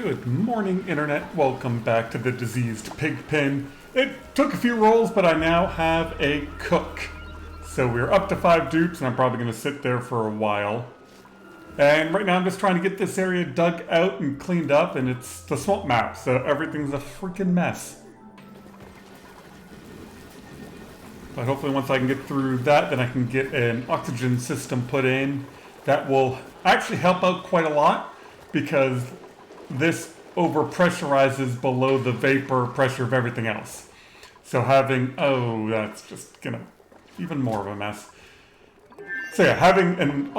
Good morning, Internet. Welcome back to the diseased Pigpen. It took a few rolls, but I now have a cook. So we're up to 5 dupes, and I'm probably going to sit there for a while. And right now I'm just trying to get this area dug out and cleaned up, and it's the swamp map, so everything's a freaking mess. But hopefully once I can get through that, then I can get an oxygen system put in. That will actually help out quite a lot, because this overpressurizes below the vapor pressure of everything else. So having, that's just gonna, even more of a mess. So yeah, having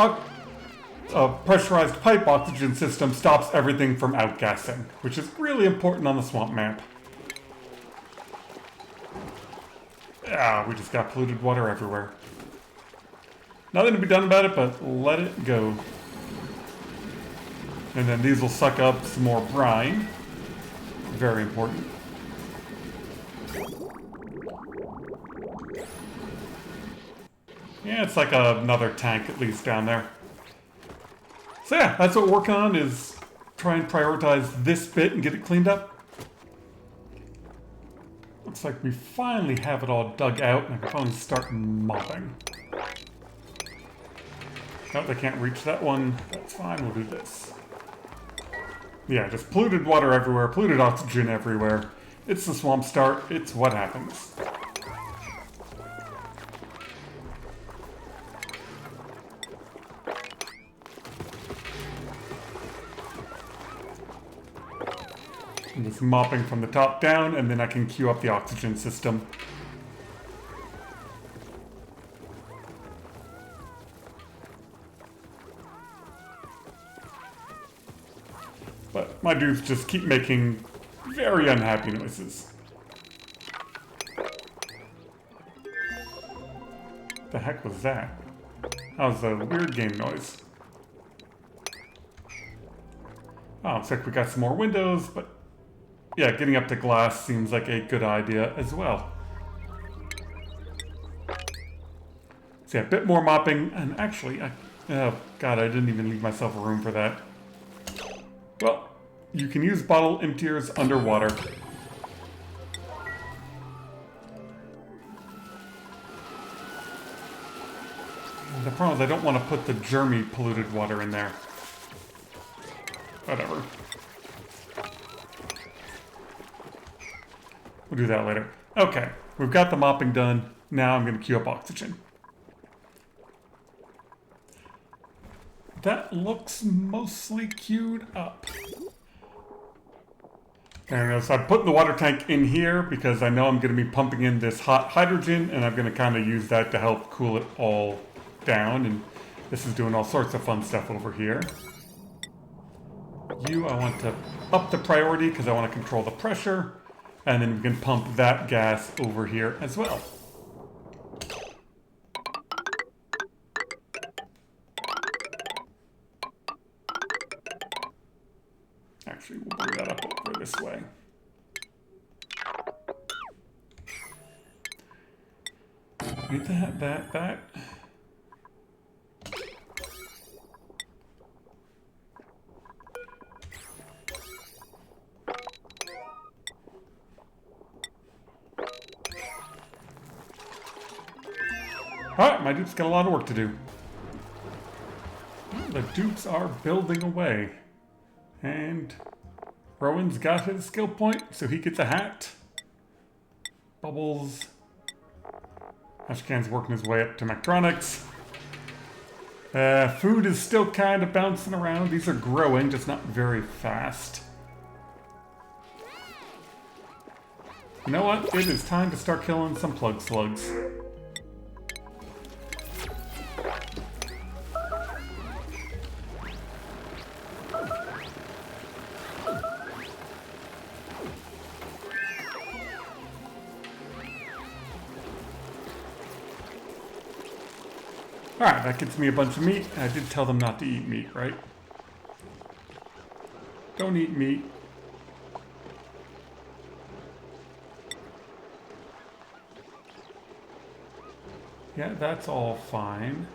a pressurized pipe oxygen system stops everything from outgassing, which is really important on the swamp map. We just got polluted water everywhere. Nothing to be done about it, but let it go. And then these will suck up some more brine. Very important. Yeah, it's like another tank at least down there. So yeah, that's what we're working on, is try and prioritize this bit and get it cleaned up. Looks like we finally have it all dug out, and I can finally start mopping. Oh, they can't reach that one. That's fine, we'll do this. Yeah, just polluted water everywhere, polluted oxygen everywhere. It's the swamp start, it's what happens. I'm just mopping from the top down, and then I can queue up the oxygen system. But my dudes just keep making very unhappy noises. The heck was that? That was a weird game noise. Oh, looks like we got some more windows, but yeah, getting up to glass seems like a good idea as well. So yeah, a bit more mopping, and actually, oh god, I didn't even leave myself room for that. Well, you can use bottle emptiers underwater. The problem is I don't want to put the germy polluted water in there. Whatever. We'll do that later. Okay, we've got the mopping done. Now I'm going to queue up oxygen. That looks mostly queued up. And so I'm putting the water tank in here because I know I'm going to be pumping in this hot hydrogen, and I'm going to kind of use that to help cool it all down. And this is doing all sorts of fun stuff over here. I want to up the priority because I want to control the pressure. And then we can pump that gas over here as well. Actually, we'll bring that up over this way. Get that. Alright, my dupes got a lot of work to do. The dupes are building away. And Rowan's got his skill point, so he gets a hat. Bubbles. Ashcan's working his way up to Mectronics. Food is still kind of bouncing around. These are growing, just not very fast. You know what? It is time to start killing some plug slugs. Alright, that gets me a bunch of meat. I did tell them not to eat meat, right? Don't eat meat. Yeah, that's all fine.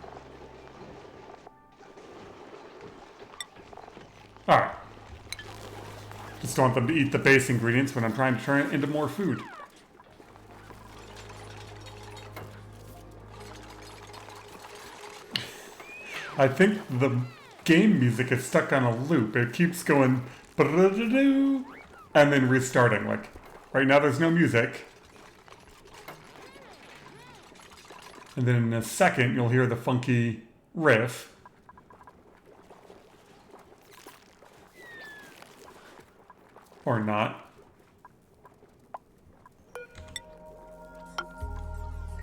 Alright. Just don't want them to eat the base ingredients when I'm trying to turn it into more food. I think the game music is stuck on a loop. It keeps going and then restarting. Like, right now there's no music. And then in a second you'll hear the funky riff. Or not.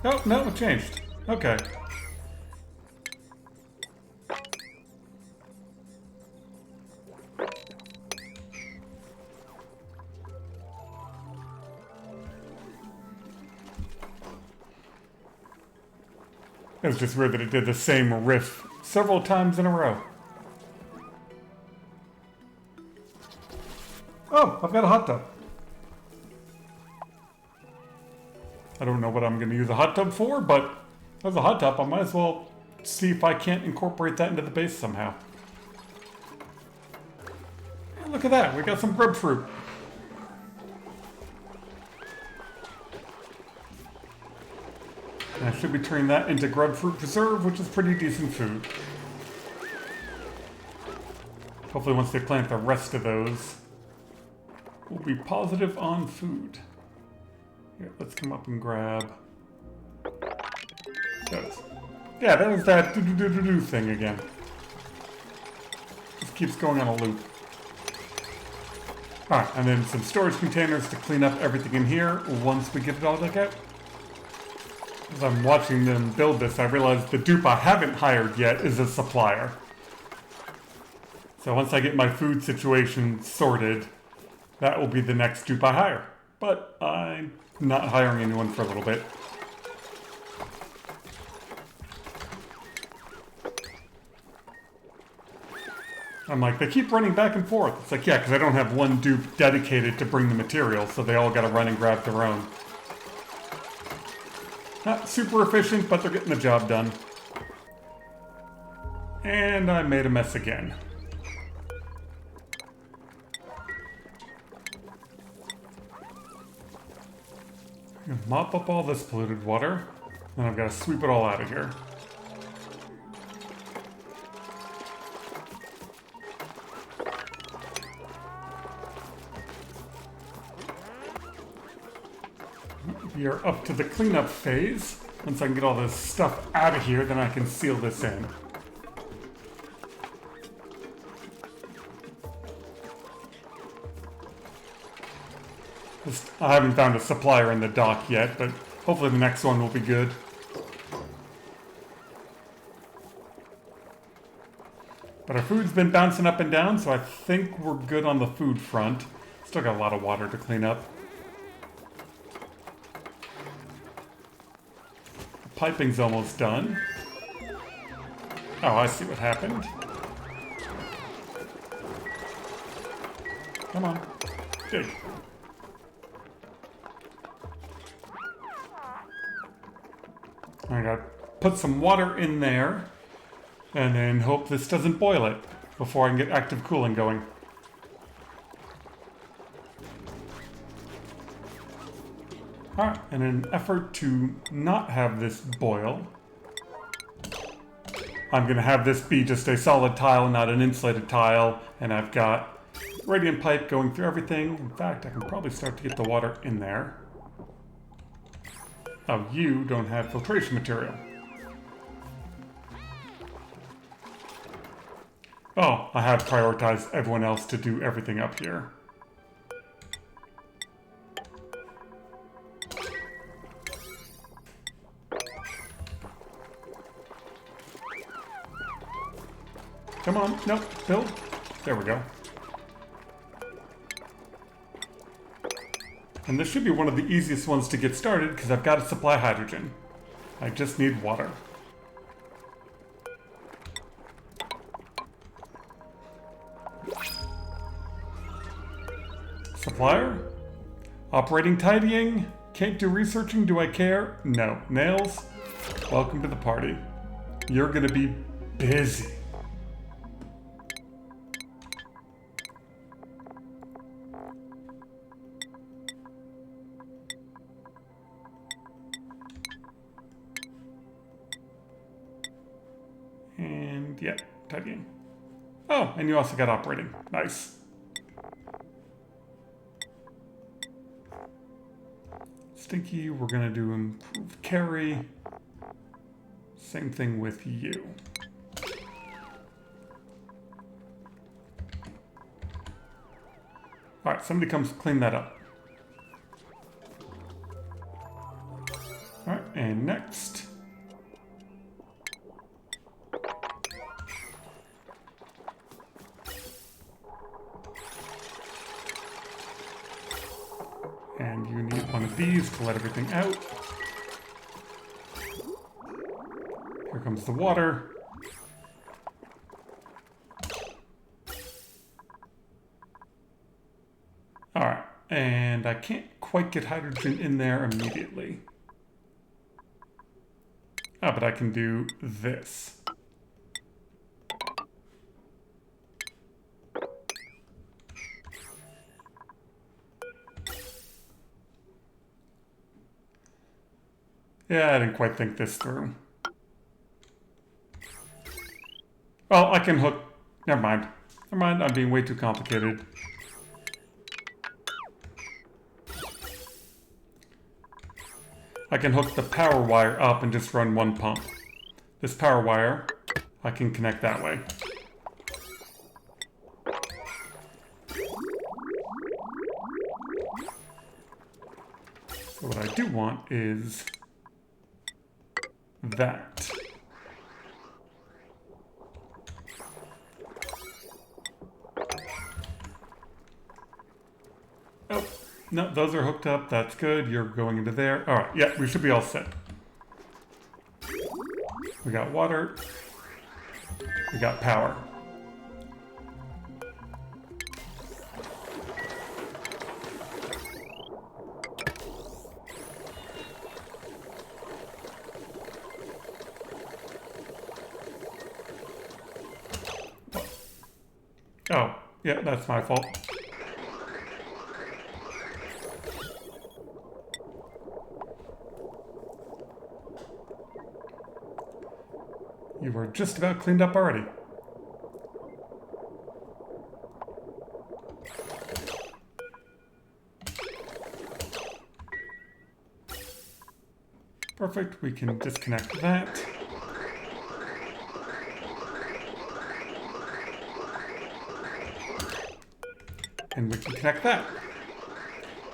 Oh, no, it changed. Okay. It was just weird that it did the same riff several times in a row. Oh, I've got a hot tub. I don't know what I'm going to use a hot tub for, but as a hot tub, I might as well see if I can't incorporate that into the base somehow. And look at that, we got some grapefruit. And I should be turning that into grapefruit preserve, which is pretty decent food. Hopefully once they plant the rest of those, we'll be positive on food. Here, let's come up and grab those. Yeah, that was that do-do-do-do-do thing again. Just keeps going on a loop. Alright, and then some storage containers to clean up everything in here once we get it all dug out. As I'm watching them build this, I realize the dupe I haven't hired yet is a supplier. So once I get my food situation sorted, that will be the next dupe I hire. But I'm not hiring anyone for a little bit. I'm like, they keep running back and forth. It's like, yeah, because I don't have one dupe dedicated to bring the material, so they all gotta run and grab their own. Not super efficient, but they're getting the job done. And I made a mess again. I'm gonna mop up all this polluted water, and I've got to sweep it all out of here. We are up to the cleanup phase. Once I can get all this stuff out of here, then I can seal this in. I haven't found a supplier in the dock yet, but hopefully the next one will be good. But our food's been bouncing up and down, so I think we're good on the food front. Still got a lot of water to clean up. The piping's almost done. Oh, I see what happened. Come on, dig. I gotta put some water in there and then hope this doesn't boil it before I can get active cooling going. Alright, in an effort to not have this boil, I'm gonna have this be just a solid tile, not an insulated tile, and I've got radiant pipe going through everything. In fact, I can probably start to get the water in there. Oh, you don't have filtration material. Oh, I have prioritized everyone else to do everything up here. Come on, nope, build. There we go. And this should be one of the easiest ones to get started because I've got to supply hydrogen. I just need water. Supplier? Operating tidying? Can't do researching, do I care? No. Nails? Welcome to the party. You're gonna be busy. Yeah, tidying. Oh, and you also got operating. Nice. Stinky, we're gonna do improve carry. Same thing with you. Alright, somebody comes clean that up. Alright, and next. And you need one of these to let everything out. Here comes the water. Alright, and I can't quite get hydrogen in there immediately. Ah, but I can do this. Yeah, I didn't quite think this through. Well, I can hook... Never mind. Never mind, I'm being way too complicated. I can hook the power wire up and just run one pump. This power wire, I can connect that way. So what I do want is that. Oh, no, those are hooked up. That's good. You're going into there. All right, yeah, we should be all set. We got water. We got power. Oh, yeah, that's my fault. You were just about cleaned up already. Perfect, we can disconnect that. And we can connect that.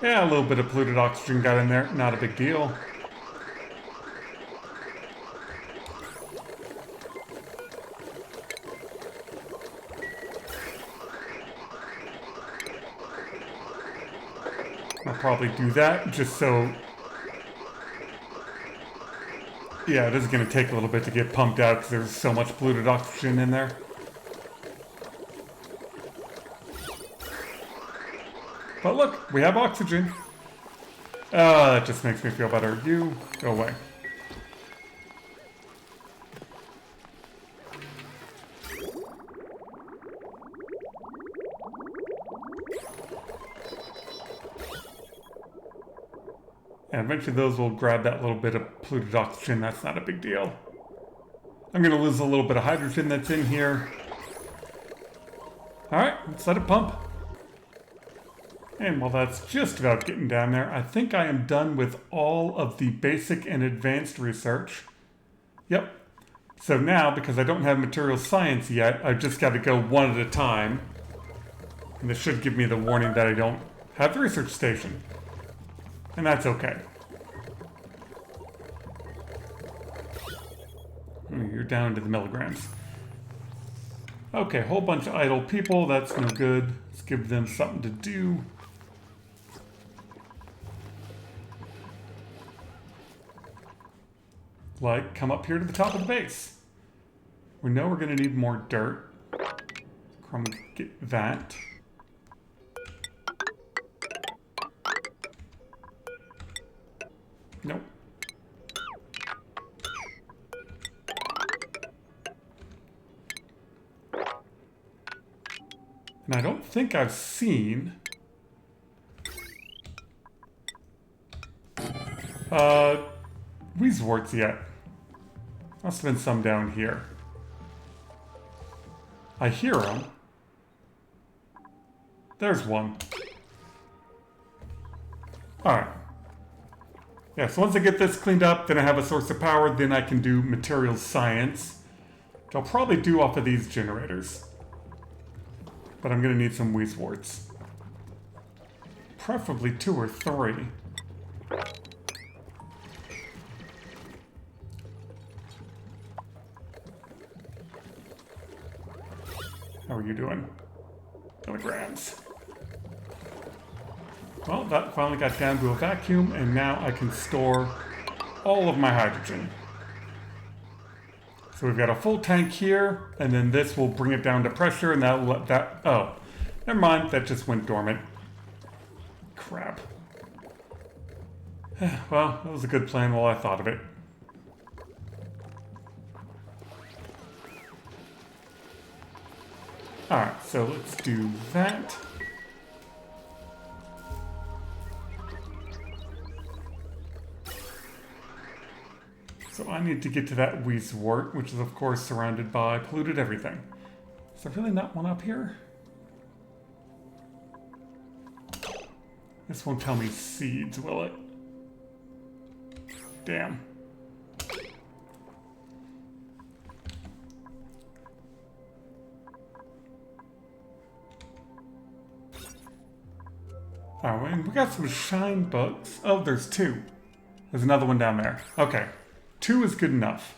Yeah, a little bit of polluted oxygen got in there, not a big deal. I'll probably do that just so... Yeah, this is going to take a little bit to get pumped out because there's so much polluted oxygen in there. But look, we have oxygen. That just makes me feel better. You, go away. And eventually those will grab that little bit of polluted oxygen. That's not a big deal. I'm going to lose a little bit of hydrogen that's in here. Alright, let's let it pump. And while that's just about getting down there, I think I am done with all of the basic and advanced research. Yep. So now, because I don't have material science yet, I've just got to go one at a time. And this should give me the warning that I don't have the research station. And that's okay. You're down to the milligrams. Okay, whole bunch of idle people. That's no good. Let's give them something to do. Like, come up here to the top of the base. We know we're going to need more dirt. Come get that. Nope. And I don't think I've seen... weeze worts yet. Must have been some down here. I hear them. There's one. Alright. Yeah, so once I get this cleaned up, then I have a source of power, then I can do materials science. Which I'll probably do off of these generators. But I'm going to need some weeze worts. Preferably 2 or 3. How are you doing? Kilograms. Well, that finally got down to a vacuum, and now I can store all of my hydrogen. So we've got a full tank here, and then this will bring it down to pressure, and that'll let that... Oh, never mind, that just went dormant. Crap. Well, that was a good plan while I thought of it. Alright, so let's do that. So I need to get to that weeze wort, which is of course surrounded by polluted everything. Is there really not one up here? This won't tell me seeds, will it? Damn. Oh, and we got some shine bugs. Oh, there's 2. There's another one down there. Okay. 2 is good enough.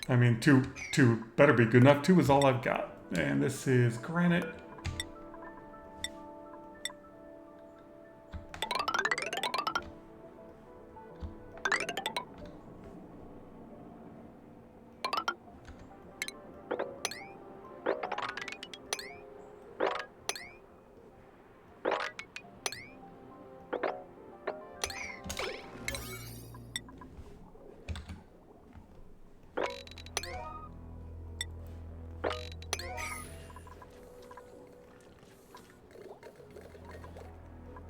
I mean, 2 better be good enough. 2 is all I've got. And this is granite.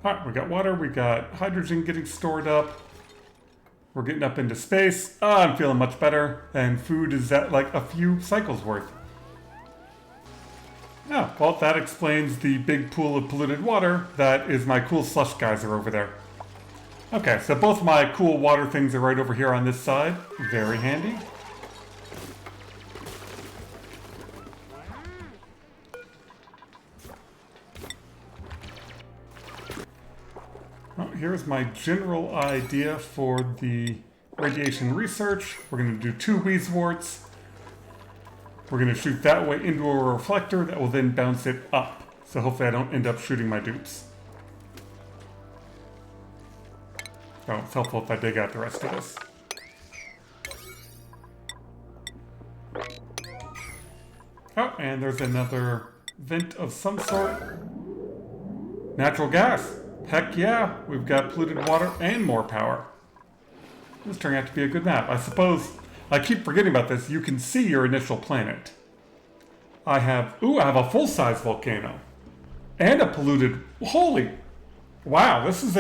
Alright, we got water, we got hydrogen getting stored up. We're getting up into space. Oh, I'm feeling much better. And food is at like a few cycles worth. Oh, well, that explains the big pool of polluted water. That is my cool slush geyser over there. Okay, so both my cool water things are right over here on this side. Very handy. Well, here's my general idea for the radiation research. We're going to do 2 weeze worts. We're going to shoot that way into a reflector that will then bounce it up. So hopefully I don't end up shooting my dupes. Oh, it's helpful if I dig out the rest of this. Oh, and there's another vent of some sort. Natural gas. Heck yeah, we've got polluted water and more power. This turned out to be a good map. I suppose, I keep forgetting about this, you can see your initial planet. I have a full-size volcano. And a polluted, holy, wow, this is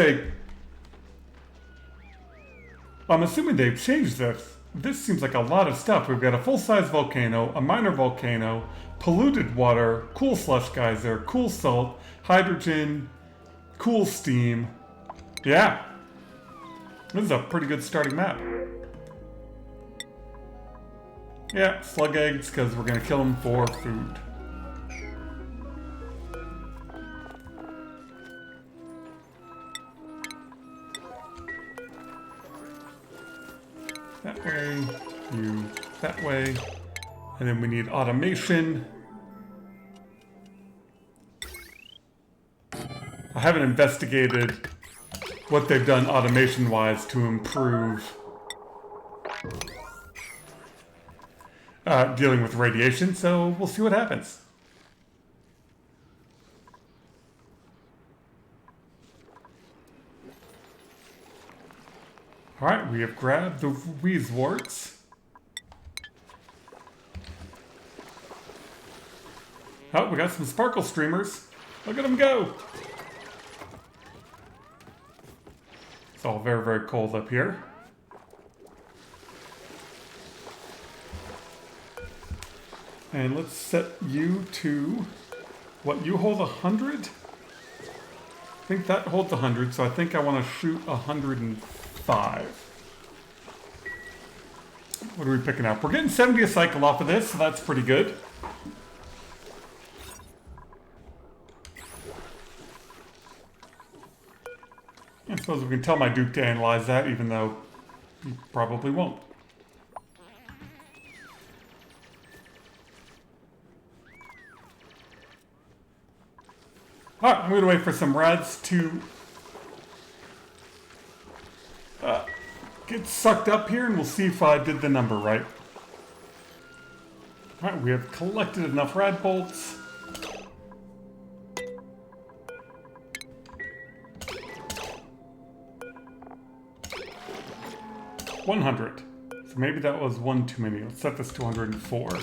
I'm assuming they've changed this. This seems like a lot of stuff. We've got a full-size volcano, a minor volcano, polluted water, cool slush geyser, cool salt, hydrogen, cool steam. Yeah. This is a pretty good starting map. Yeah, slug eggs, because we're going to kill them for food. That way, you that way. And then we need automation. I haven't investigated what they've done automation-wise to improve dealing with radiation, so we'll see what happens. Alright, we have grabbed the weeze worts. Oh, we got some sparkle streamers. Look at them go! It's all very, very cold up here. And let's set you to, what, you hold 100? I think that holds 100, so I think I want to shoot 105. What are we picking up? We're getting 70 a cycle off of this, so that's pretty good. I suppose we can tell my Duke to analyze that, even though he probably won't. Alright, I'm going to wait for some rads to get sucked up here, and we'll see if I did the number right. Alright, we have collected enough rad bolts. $100. So maybe that was one too many. Let's set this to 104.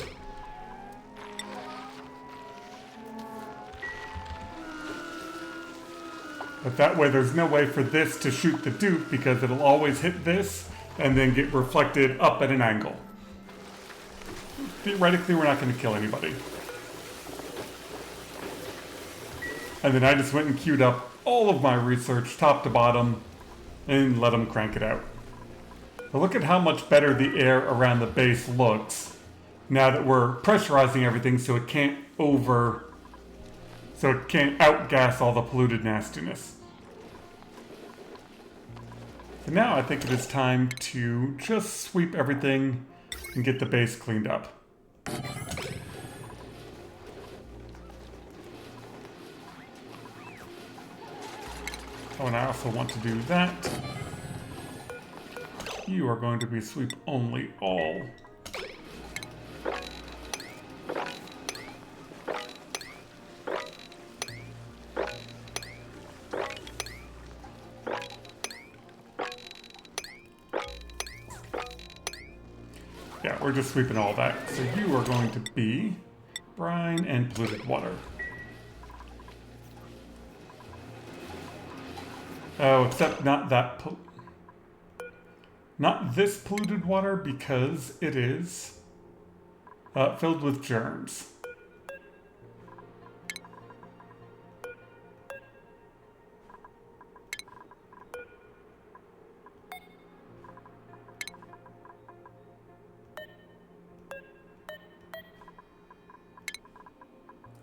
But that way there's no way for this to shoot the Duke because it'll always hit this and then get reflected up at an angle. Theoretically, we're not going to kill anybody. And then I just went and queued up all of my research, top to bottom, and let them crank it out. But look at how much better the air around the base looks now that we're pressurizing everything so it can't outgas all the polluted nastiness. So now I think it is time to just sweep everything and get the base cleaned up. Oh, and I also want to do that. You are going to be sweep only all. Yeah, we're just sweeping all that. So you are going to be brine and polluted water. Oh, except not that not this polluted water because it is filled with germs.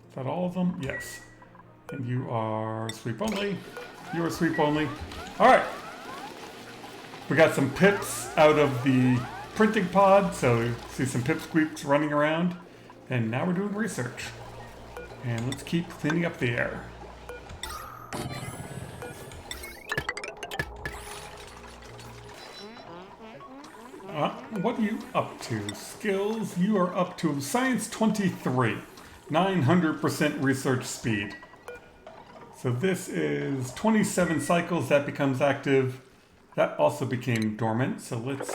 Is that all of them? Yes. And you are sweep only. You are sweep only. All right. We got some pips out of the printing pod, so you see some pipsqueaks running around. And now we're doing research. And let's keep cleaning up the air. What are you up to? Skills, you are up to Science 23. 900% research speed. So this is 27 cycles, that becomes active. That also became dormant, so let's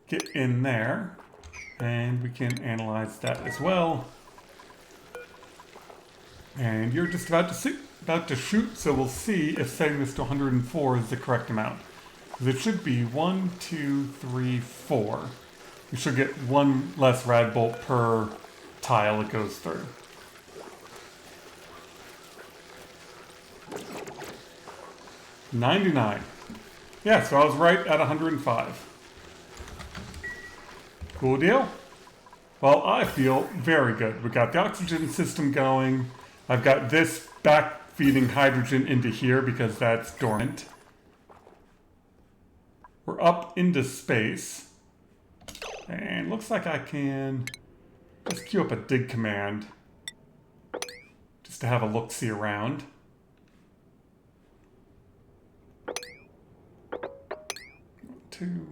get in there and we can analyze that as well. And you're just about to shoot, so we'll see if setting this to 104 is the correct amount. Because it should be 1, 2, 3, 4. You should get one less rad bolt per tile it goes through. $99. Yeah, so I was right at 105. Cool deal. Well, I feel very good. We got the oxygen system going. I've got this back feeding hydrogen into here because that's dormant. We're up into space. And looks like I can just queue up a dig command just to have a look-see around. Two,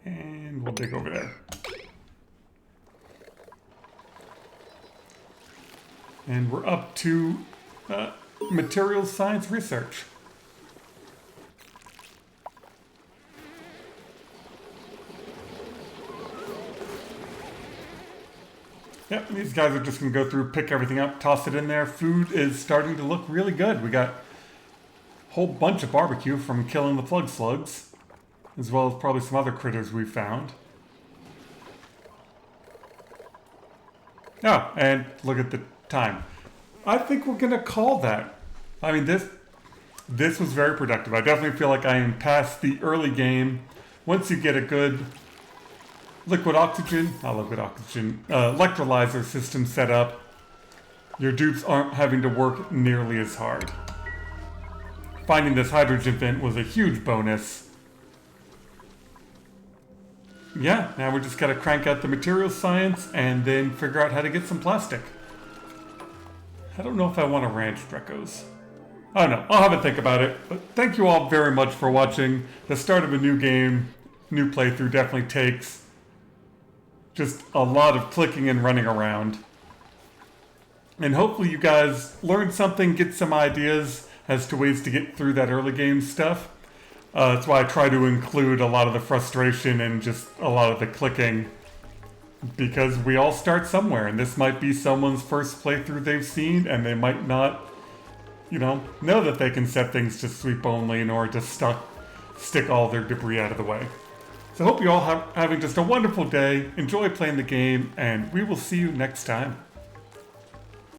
and we'll dig over there. And we're up to materials science research. Yep, these guys are just going to go through, pick everything up, toss it in there. Food is starting to look really good. We got a whole bunch of barbecue from killing the plug slugs, as well as probably some other critters we found. Oh, and look at the time. I think we're gonna call that. I mean, this was very productive. I definitely feel like I am past the early game. Once you get a good electrolyzer system set up, your dupes aren't having to work nearly as hard. Finding this hydrogen vent was a huge bonus. Yeah, now we just gotta crank out the material science and then figure out how to get some plastic. I don't know if I want to ranch Drekos. I don't know. I'll have a think about it. But thank you all very much for watching. The start of a new game, new playthrough definitely takes just a lot of clicking and running around. And hopefully you guys learned something, get some ideas as to ways to get through that early game stuff. That's why I try to include a lot of the frustration and just a lot of the clicking. Because we all start somewhere, and this might be someone's first playthrough they've seen, and they might not, know that they can set things to sweep only in order to stick all their debris out of the way. So I hope you all having just a wonderful day, enjoy playing the game, and we will see you next time.